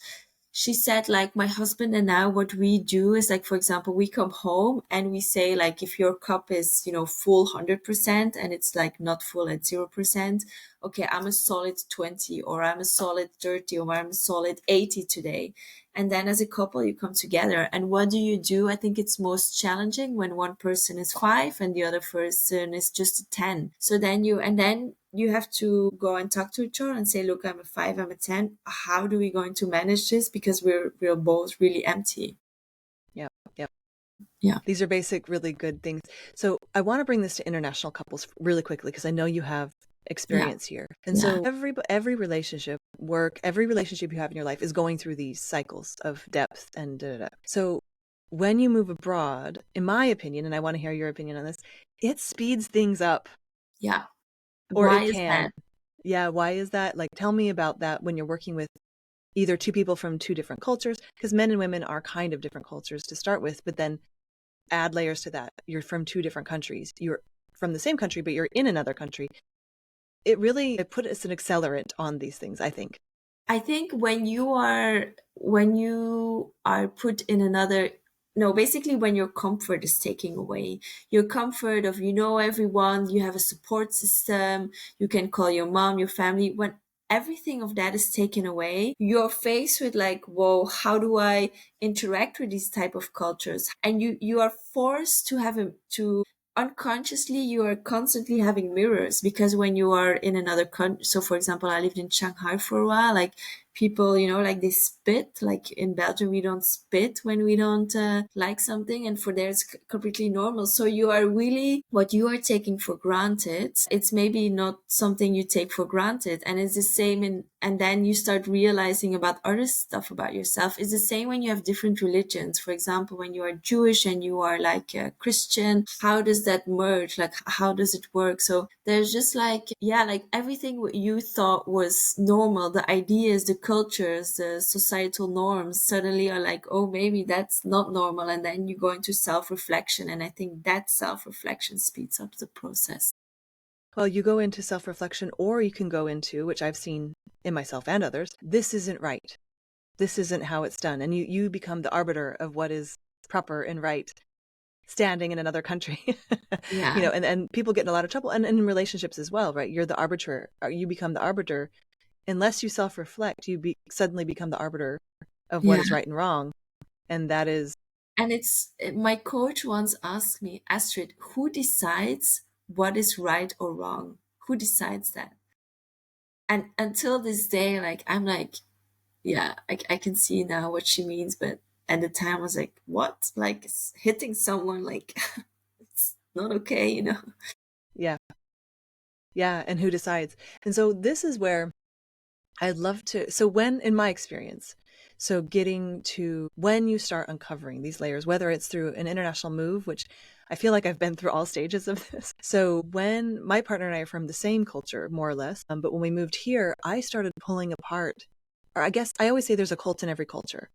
She said, like, my husband and I, what we do is, like, for example, we come home and we say, like, if your cup is, full 100% and it's like not full at 0%, okay, I'm a solid 20, or I'm a solid 30, or I'm a solid 80 today. And then as a couple, you come together. And what do you do? I think it's most challenging when one person is 5 and the other person is just a 10. So then you have to go and talk to each other and say, look, I'm a 5, I'm a 10. How do we going to manage this? Because we're both really empty. Yeah. Yeah. Yeah. These are basic, really good things. So I want to bring this to international couples really quickly, because I know you have Yeah. experience here. And Yeah. so every relationship, work, every relationship you have in your life is going through these cycles of depth and da, da, da. So when you move abroad, in my opinion, and I want to hear your opinion on this, it speeds things up, Yeah. or Why it is can. that? Yeah. Why is that? Like, tell me about that when you're working with either two people from two different cultures, because men and women are kind of different cultures to start with, but then add layers to that. You're from two different countries. You're from the same country, but you're in another country. It puts an accelerant on these things, I think. I think when you are put in another, no, basically when your comfort is taken away, your comfort of everyone, you have a support system, you can call your mom, your family. When everything of that is taken away, you're faced with like, whoa, how do I interact with these type of cultures? And you are forced to have to unconsciously, you are constantly having mirrors, because when you are in another country, so for example, I lived in Shanghai for a while, like people, like they spit, like in Belgium we don't spit when we don't like something, and for there it's completely normal. So you are really, what you are taking for granted, it's maybe not something you take for granted. And it's the same and then you start realizing about other stuff about yourself. It's the same when you have different religions. For example, when you are Jewish and you are like a Christian, how does that merge? Like, how does it work? So there's just like, yeah, like everything what you thought was normal, the ideas, the cultures, the societal norms suddenly are like, oh, maybe that's not normal. And then you go into self-reflection. And I think that self-reflection speeds up the process. Well, you go into self-reflection, or you can go into, which I've seen in myself and others, this isn't right. This isn't how it's done. And you become the arbiter of what is proper and right, standing in another country. Yeah. And people get in a lot of trouble, and in relationships as well, right? You're the arbiter, or you become the arbiter. Unless you self-reflect, suddenly become the arbiter of what Yeah. is right and wrong. And that is, And it's my coach once asked me, Astrid, who decides what is right or wrong? Who decides that? And until this day, like I'm like, yeah, I can see now what she means, but at the time I was like, what? Like hitting someone, like it's not okay. yeah, yeah. And who decides? And so this is where I'd love to. So in my experience, so getting to when you start uncovering these layers, whether it's through an international move, which I feel like I've been through all stages of this. So when my partner and I are from the same culture, more or less, but when we moved here, I started pulling apart or I guess I always say there's a cult in every culture.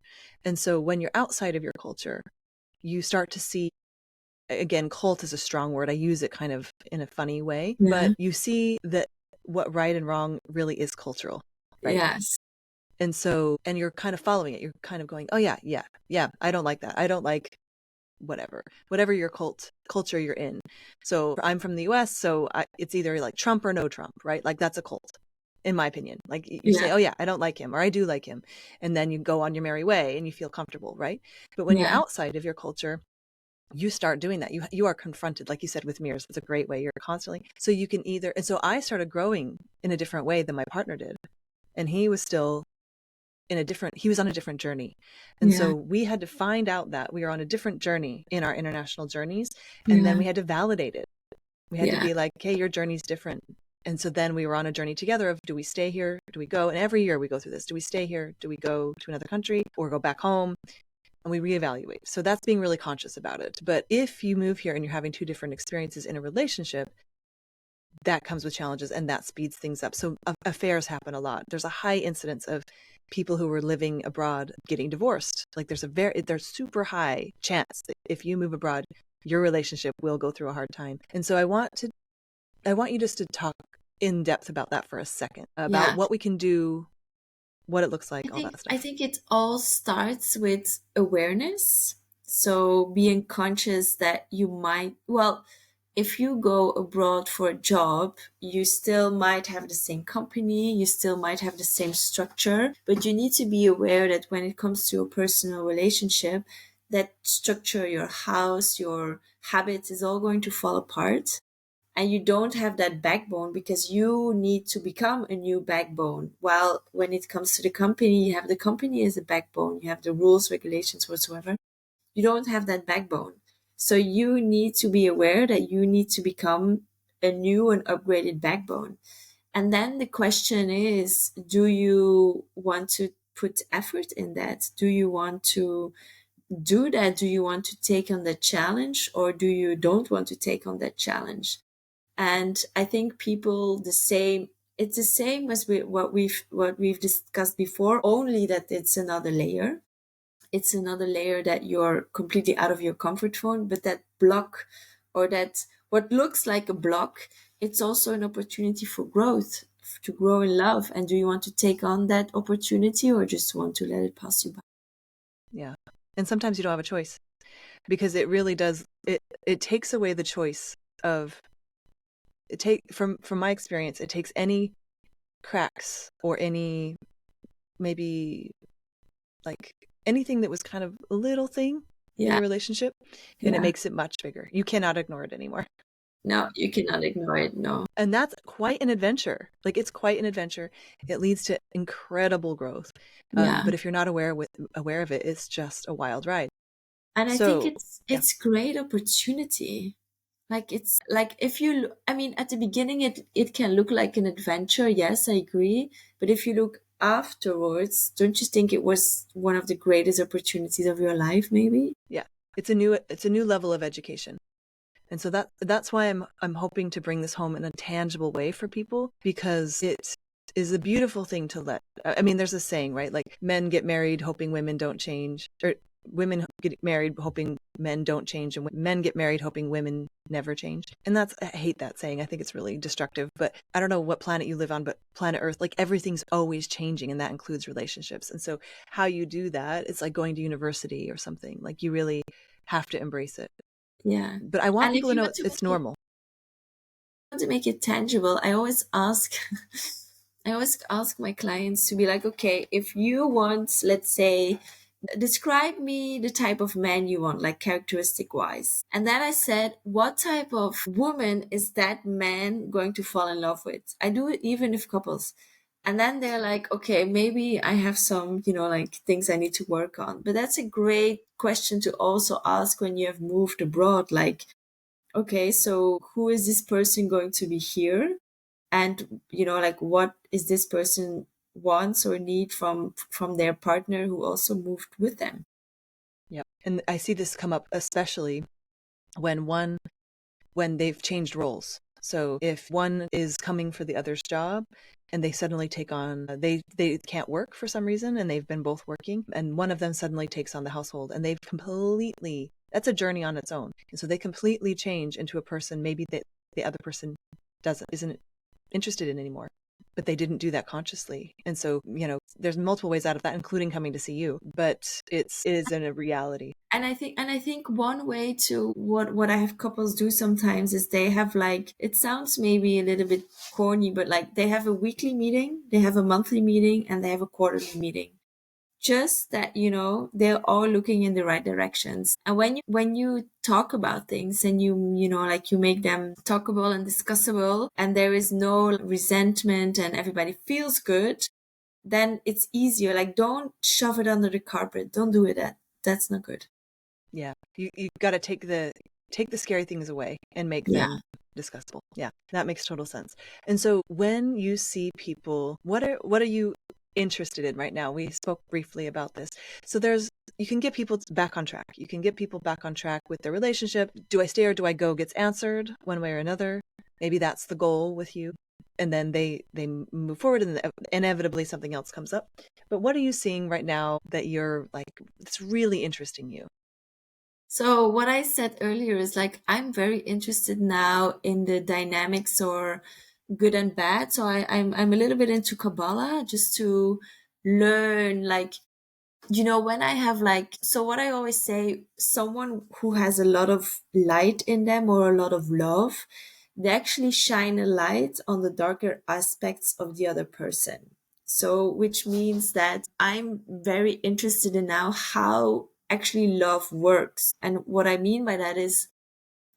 And so when you're outside of your culture, you start to see, again, cult is a strong word. I use it kind of in a funny way, Yeah. but you see that what right and wrong really is cultural, right? Yes. And so, and you're kind of following it. You're kind of going, oh yeah, yeah, yeah. I don't like that. I don't like whatever your culture you're in. So I'm from the US, so it's either like Trump or no Trump, right? Like that's a cult, in my opinion. Like you say, Yeah. oh yeah, I don't like him, or I do like him. And then you go on your merry way and you feel comfortable, right? But when you're Yeah. outside of your culture, you start doing that. You are confronted, like you said, with mirrors. It's a great way. You're constantly, so you can either, and so I started growing in a different way than my partner did. And he was still he was on a different journey. And Yeah. so we had to find out that we were on a different journey in our international journeys. And then Yeah. we had to validate it. We had to Yeah. be like, hey, your journey's different. And so then we were on a journey together of, do we stay here? Do we go? And every year we go through this. Do we stay here? Do we go to another country or go back home? And we reevaluate. So that's being really conscious about it. But if you move here and you're having two different experiences in a relationship, that comes with challenges and that speeds things up. So affairs happen a lot. There's a high incidence of people who were living abroad getting divorced. Like there's super high chance that if you move abroad, your relationship will go through a hard time. And so I want you just to talk in depth about that for a second, about Yeah. what we can do, what it looks I like, all think that I stuff. think it all starts with awareness. So being conscious that you might, well, if you go abroad for a job, you still might have the same company, you still might have the same structure, but you need to be aware that when it comes to a personal relationship, that structure, your house, your habits is all going to fall apart, and you don't have that backbone because you need to become a new backbone. While when it comes to the company, you have the company as a backbone, you have the rules, regulations, whatsoever. You don't have that backbone. So you need to be aware that you need to become a new and upgraded backbone. And then the question is, do you want to put effort in that? Do you want to do that? Do you want to take on that challenge, or do you don't want to take on that challenge? And I think people it's the same as what we've discussed before, only that it's another layer. It's another layer that you're completely out of your comfort zone, but that block, or that what looks like a block, it's also an opportunity for growth, to grow in love. And do you want to take on that opportunity, or just want to let it pass you by? Yeah. And sometimes you don't have a choice, because it really does, it takes away the choice of, from my experience, it takes any cracks or any, maybe, like anything that was kind of a little thing in Yeah. your relationship, and it Yeah. makes it much bigger. You cannot ignore it anymore. No, you cannot ignore it. No. And that's quite an adventure. Like, it's quite an adventure. It leads to incredible growth. Yeah. But if you're not aware of it, it's just a wild ride. And I think So it's yeah, it's great opportunity. Like, it's like, if you I mean, at the beginning it can look like an adventure. Yes, I agree. But if you look afterwards, don't you think it was one of the greatest opportunities of your life, maybe? yeah, it's a new level of education. And so that's why I'm hoping to bring this home in a tangible way for people, because it is a beautiful thing to let. I mean, there's a saying, right? Like, men get married hoping women don't change, or women get married hoping men don't change, and men get married hoping women never change. And I hate that saying. I think it's really destructive. But I don't know what planet you live on, but planet Earth, like, everything's always changing, and that includes relationships. And so how you do that, it's like going to university or something. Like, you really have to embrace it. Yeah. But I want And people if to you know want to it's make it normal. tangible, I always ask I always ask my clients to be like, okay, if you want, let's say, describe me the type of man you want, like characteristic wise. And then I said, what type of woman is that man going to fall in love with? I do it even if couples. And then they're like, okay, maybe I have some, like, things I need to work on. But that's a great question to also ask when you have moved abroad. Like, okay, so who is this person going to be here? And, like, what is this person wants or need from their partner who also moved with them? Yep. And I see this come up especially when they've changed roles. So if one is coming for the other's job and they suddenly take on, they can't work for some reason and they've been both working, and one of them suddenly takes on the household and they've completely, that's a journey on its own. And so they completely change into a person maybe that the other person isn't interested in anymore, but they didn't do that consciously. And so, there's multiple ways out of that, including coming to see you, but it is in a reality. And I think one way to what I have couples do sometimes is they have like, it sounds maybe a little bit corny, but like they have a weekly meeting, they have a monthly meeting, and they have a quarterly meeting. Just that, they're all looking in the right directions. And when you talk about things and like you make them talkable and discussable, and there is no resentment and everybody feels good, then it's easier. Like, don't shove it under the carpet. Don't do it. That's not good. Yeah. You got to take the scary things away and make Yeah. them discussable. Yeah. That makes total sense. And so when you see people, what are you interested in right now? We spoke briefly about this. So you can get people back on track. You can get people back on track with their relationship. Do I stay or do I go gets answered one way or another. Maybe that's the goal with you. And then they move forward and inevitably something else comes up. But what are you seeing right now that you're like, it's really interesting you? So what I said earlier is like, I'm very interested now in the dynamics or good and bad. So I'm a little bit into Kabbalah just to learn, like, when I have like, so what I always say, someone who has a lot of light in them or a lot of love, they actually shine a light on the darker aspects of the other person. So, which means that I'm very interested in now how actually love works. And what I mean by that is,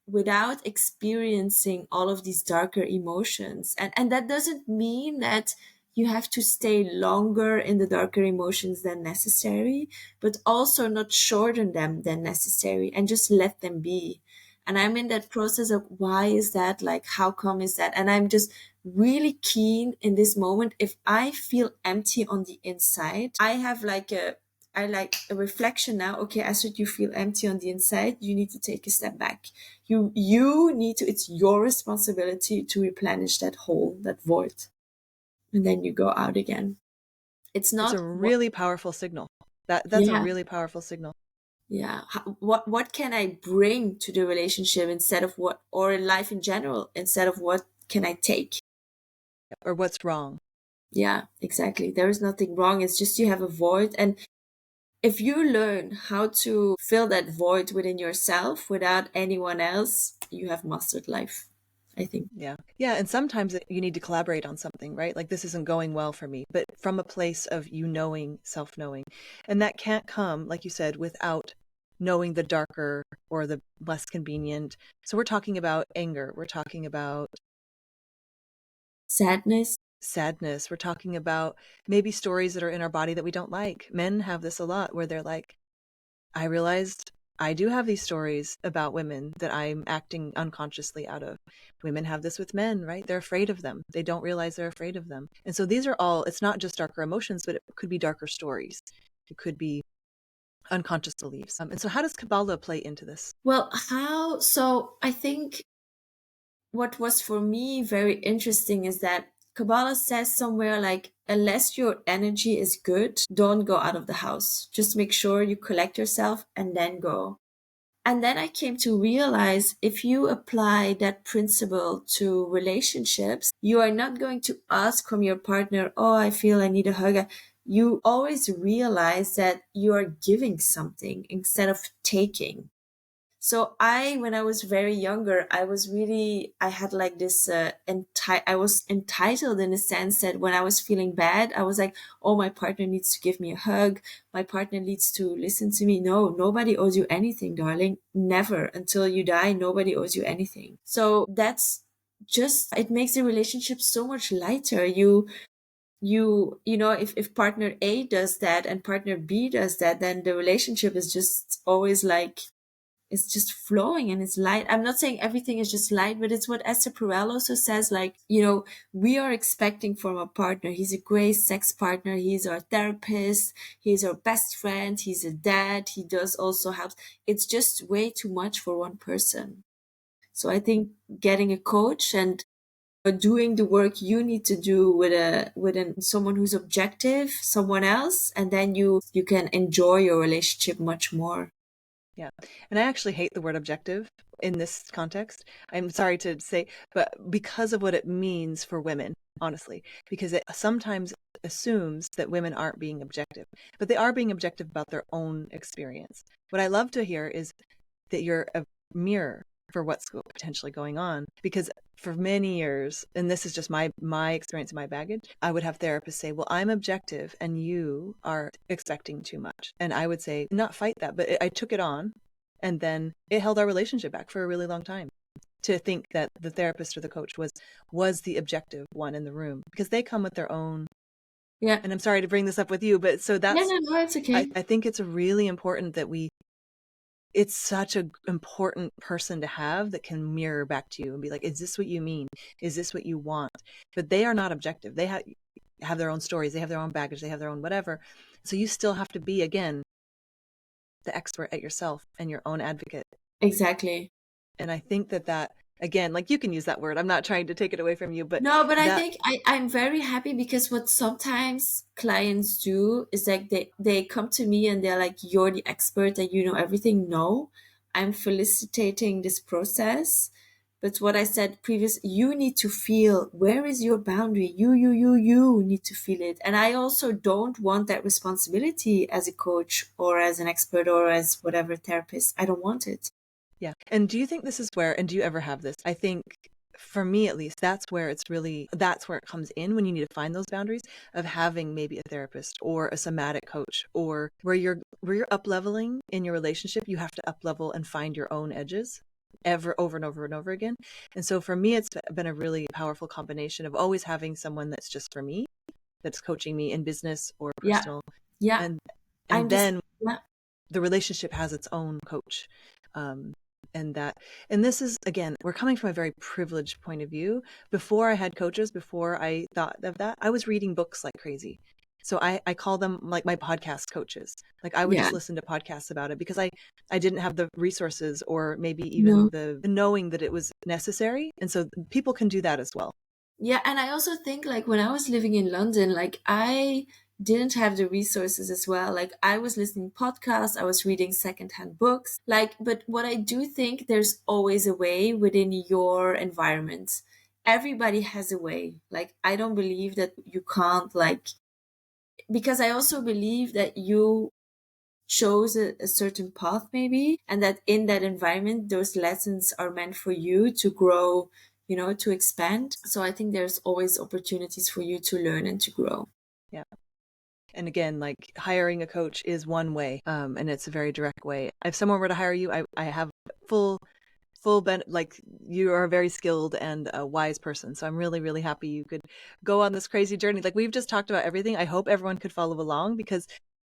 without experiencing all of these darker emotions. And that doesn't mean that you have to stay longer in the darker emotions than necessary, but also not shorten them than necessary and just let them be. And I'm in that process of why is that? Like, how come is that? And I'm just really keen in this moment. If I feel empty on the inside, I have like I like a reflection now. Okay, Astrid, you feel empty on the inside. You need to take a step back. You need to, it's your responsibility to replenish that hole, that void. And then you go out again. It's It's not a really powerful signal. That's a yeah. really powerful signal. Yeah. What can I bring to the relationship instead of what, or in life in general, instead of what can I take? Or what's wrong? Yeah, exactly. There is nothing wrong. It's just you have a void. And if you learn how to fill that void within yourself without anyone else, you have mastered life, I think. Yeah. Yeah. And sometimes you need to collaborate on something, right? Like, this isn't going well for me, but from a place of knowing, self-knowing. And that can't come, like you said, without knowing the darker or the less convenient. So we're talking about anger. We're talking about Sadness. sadness. We're talking about maybe stories that are in our body that we don't like. Men have this a lot where they're like, I realized I do have these stories about women that I'm acting unconsciously out of. Women have this with men, right? They're afraid of them. They don't realize they're afraid of them. And so these are all, it's not just darker emotions, but it could be darker stories. It could be unconscious beliefs. And so how does Kabbalah play into this? Well, so I think what was for me very interesting is that Kabbalah says somewhere like, unless your energy is good, don't go out of the house. Just make sure you collect yourself and then go. And then I came to realize if you apply that principle to relationships, you are not going to ask from your partner, oh, I feel I need a hug. You always realize that you are giving something instead of taking. So when I was very younger, I had like this, I was entitled in a sense that when I was feeling bad, I was like, oh, my partner needs to give me a hug. My partner needs to listen to me. No, nobody owes you anything, darling. Never. Until you die, nobody owes you anything. So that's just, it makes the relationship so much lighter. If partner A does that and partner B does that, then the relationship is just always like, it's just flowing and it's light. I'm not saying everything is just light, but it's what Esther Perel also says, like, we are expecting from a partner. He's a great sex partner. He's our therapist. He's our best friend. He's a dad. He does also help. It's just way too much for one person. So I think getting a coach and doing the work you need to do with someone who's objective, someone else, and then you can enjoy your relationship much more. Yeah. And I actually hate the word objective in this context. I'm sorry to say, but because of what it means for women, honestly, because it sometimes assumes that women aren't being objective, but they are being objective about their own experience. What I love to hear is that you're a mirror for what's potentially going on, because for many years, and this is just my experience and my baggage, I would have therapists say, well, I'm objective and you are expecting too much. And I would say, not fight that, but I took it on, and then it held our relationship back for a really long time, to think that the therapist or the coach was the objective one in the room, because they come with their own. Yeah. And I'm sorry to bring this up with you, but so that's, no, it's okay. I think it's really important that it's such an important person to have that can mirror back to you and be like, is this what you mean? Is this what you want? But they are not objective. They have their own stories. They have their own baggage. They have their own whatever. So you still have to be, again, the expert at yourself and your own advocate. Exactly. And I think that, again, like, you can use that word. I'm not trying to take it away from you, but no, but I think I'm very happy, because what sometimes clients do is like they come to me and they're like, you're the expert and you know everything. No, I'm felicitating this process. But what I said previous, you need to feel, where is your boundary? You need to feel it. And I also don't want that responsibility as a coach or as an expert or as whatever therapist. I don't want it. Yeah. And do you think this is where, and do you ever have this? I think, for me at least, that's where it comes in, when you need to find those boundaries of having maybe a therapist or a somatic coach, or where you're up leveling in your relationship. You have to up level and find your own edges over and over and over again. And so for me, it's been a really powerful combination of always having someone that's just for me, that's coaching me in business or personal. Yeah. And then the relationship has its own coach. And this is, again, we're coming from a very privileged point of view. Before I had coaches, before I thought of that, I was reading books like crazy. So I call them like my podcast coaches. Like, I would just listen to podcasts about it, because I didn't have the resources, or maybe even the knowing that it was necessary. And so people can do that as well. Yeah. And I also think, like, when I was living in London, like, I didn't have the resources as well. Like, I was listening podcasts, I was reading secondhand books, like, but what I do think, there's always a way within your environment. Everybody has a way. Like, I don't believe that you can't, like, because I also believe that you chose a certain path maybe, and that in that environment, those lessons are meant for you to grow, to expand. So I think there's always opportunities for you to learn and to grow. Yeah. And again, like, hiring a coach is one way, and it's a very direct way. If someone were to hire you, I have full like, you are a very skilled and a wise person. So I'm really, really happy you could go on this crazy journey. Like, we've just talked about everything. I hope everyone could follow along, because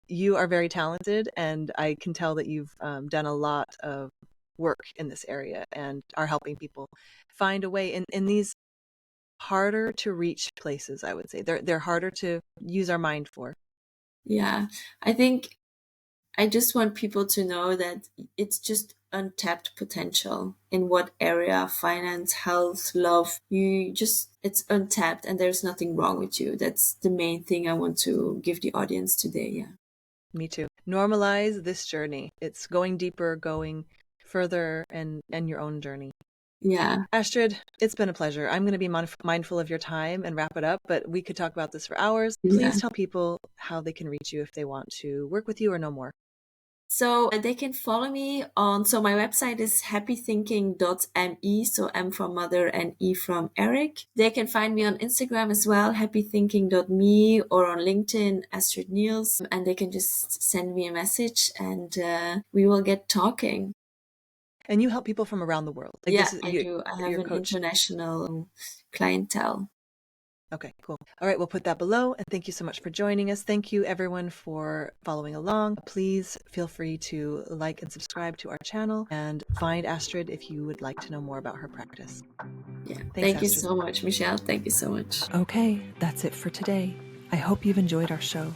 you are very talented, and I can tell that you've done a lot of work in this area and are helping people find a way in these harder to reach places. I would say they're harder to use our mind for. Yeah, I think I just want people to know that it's just untapped potential in what area: finance, health, love. It's untapped, and there's nothing wrong with you. That's the main thing I want to give the audience today. Yeah. Me too. Normalize this journey. It's going deeper, going further, and your own journey. Yeah. Astrid, it's been a pleasure. I'm going to be mindful of your time and wrap it up, but we could talk about this for hours. Please tell people how they can reach you if they want to work with you or know more. So they can follow me so my website is happythinking.me, so M from mother and E from Eric. They can find me on Instagram as well, happythinking.me, or on LinkedIn, Astrid Niels, and they can just send me a message, and we will get talking. And you help people from around the world. Like, yeah, I do. I have an international clientele. Okay, cool. All right, we'll put that below. And thank you so much for joining us. Thank you, everyone, for following along. Please feel free to like and subscribe to our channel, and find Astrid if you would like to know more about her practice. Yeah. Thank you so much, Michelle. Thank you so much. Okay, that's it for today. I hope you've enjoyed our show.